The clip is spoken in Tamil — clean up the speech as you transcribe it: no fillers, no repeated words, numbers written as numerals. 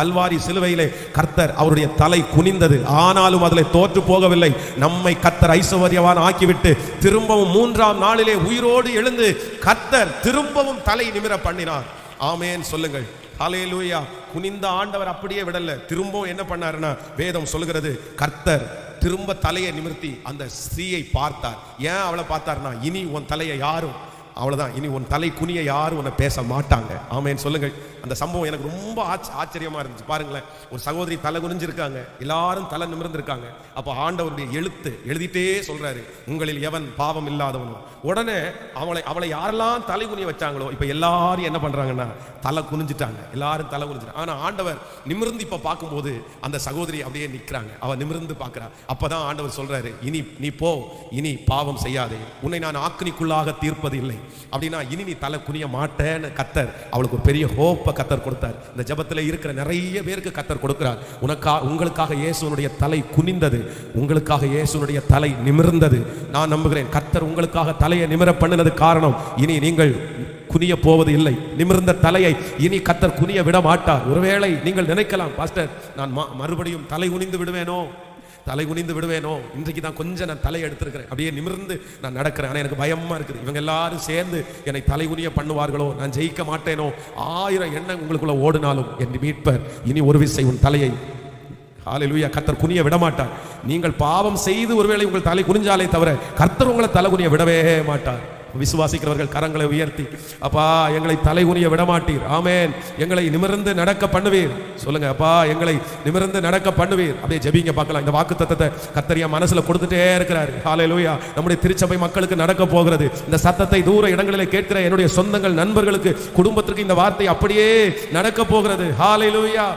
கல்வாரி சிலுவையிலே கர்த்தர் அவருடைய தலை குனிந்தது, ஆனாலும் அதில் தோற்று போகவில்லை. நம்மை கர்த்தர் ஐஸ்வர்யவான் ஆக்கிவிட்டு திரும்பவும் 3ஆம் நாளிலே உயிரோடு எழுந்து கர்த்தர் திரும்பவும் தலை நிமிர பண்ணினார். ஆமென் சொல்லுங்கள். ஹல்லேலூயா. குனிந்த ஆண்டவர் அப்படியே விடல, திரும்பவும் என்ன பண்ணாருன்னா வேதம் சொல்லுகிறது, கர்த்தர் திரும்ப தலையை நிமிர்த்தி அந்த ஸ்திரீயை பார்த்தார். ஏன் அவளை பார்த்தார்னா, இனி உன் தலையை யாரும், அவ்வளவுதான், இனி உன் தலை குனிய யாரும் உன்னை பேச மாட்டாங்க. ஆமென் சொல்லுங்கள். அந்த சம்பவம் எனக்கு ரொம்ப ஆச்சரியமா இருந்துச்சு. பாருங்களேன், ஒரு சகோதரி தலை குனிஞ்சிருக்காங்க, எல்லாரும் தலை நிமிர்ந்திருக்காங்க. அப்போ ஆண்டவருடைய எழுதிட்டே சொல்றாரு, உங்களில் எவன் பாவம் இல்லாதவனும். உடனே அவளை யாரெல்லாம் தலை குனிய வச்சாங்களோ இப்ப எல்லாரும் என்ன பண்றாங்கன்னா தலை குனிஞ்சிட்டாங்க, எல்லாரும் தலை குனிஞ்சிட்டாங்க. ஆனா ஆண்டவர் நிமிர்ந்து இப்ப பார்க்கும்போது அந்த சகோதரி அப்படியே நிக்கிறாங்க, அவ நிமிர்ந்து பார்க்கிறா. அப்பதான் ஆண்டவர் சொல்றாரு, இனி நீ போ, இனி பாவம் செய்யாதே, உன்னை நான் ஆக்கினிக்குள்ளாக தீர்ப்பது இல்லை அப்படின்னா இனி நீ தலை குனிய மாட்டேன்னு கர்த்தர் அவளுக்கு ஒரு பெரிய ஹோப்பை கர்த்தர் கொடுத்தார். இந்த ஜெபத்தில் இருக்கிற நிறைய பேருக்கு கர்த்தர் கொடுக்கிறார். உங்களுக்காக இயேசுனுடைய தலை குனிந்தது, உங்களுக்காக இயேசுனுடைய தலை நிமிர்ந்தது. நான் நம்புகிறேன் கர்த்தர் உங்களுக்காக தலையை நிமிர பண்ணினது காரணம், இனி நீங்கள் குனிய போவது இல்லை. நிமிர்ந்த தலையை இனி கர்த்தர் குனிய விட மாட்டார். ஒருவேளை நீங்கள் நினைக்கலாம், பாஸ்டர் நான் மறுபடியும் தலை குனிந்து விடுவேனோ, இன்றைக்கு தான் கொஞ்சம் நான் தலையை எடுத்திருக்கிறேன், அப்படியே நிமிர்ந்து நான் நடக்கிறேன், ஆனால் எனக்கு பயமா இருக்குது, இவங்க எல்லாரும் சேர்ந்து என்னை தலைகுனிய பண்ணுவார்களோ, நான் ஜெயிக்க மாட்டேனோ, 1000 எண்ணம் உங்களுக்குள்ள ஓடினாலும் என் மீட்பர் இனி ஒரு விசை உன் தலையை, ஹல்லேலூயா, கர்த்தர் குனிய விட மாட்டார். நீங்கள் பாவம் செய்து ஒருவேளை உங்கள் தலை குனிஞ்சாலே தவிர கர்த்தர் உங்களை தலை குனிய விடவே மாட்டார். விசுவாசிக்கிறவர்கள் கரங்களை உயர்த்தி, அப்பா எங்களை தலை குனிய விடமாட்டீர், ஆமென், எங்களை நிமிர்ந்து நடக்க பண்ணுவீர் சொல்லுங்க. அப்பா எங்களை நிமிர்ந்து நடக்க பண்ணுவீர். அப்படியே ஜெபிங்க பார்க்கலாம். இந்த வாக்குத்தத்தத்தை கர்த்தர் என் மனசுல கொடுத்துட்டே இருக்கிறார். ஹல்லேலூயா. நம்முடைய திருச்சபை மக்களுக்கு நடக்க போகிறது. இந்த சத்தத்தை தூர இடங்களிலே கேட்கிற என்னுடைய சொந்தங்கள், நண்பர்களுக்கு, குடும்பத்திற்கு இந்த வார்த்தை அப்படியே நடக்க போகிறது. ஹல்லேலூயா.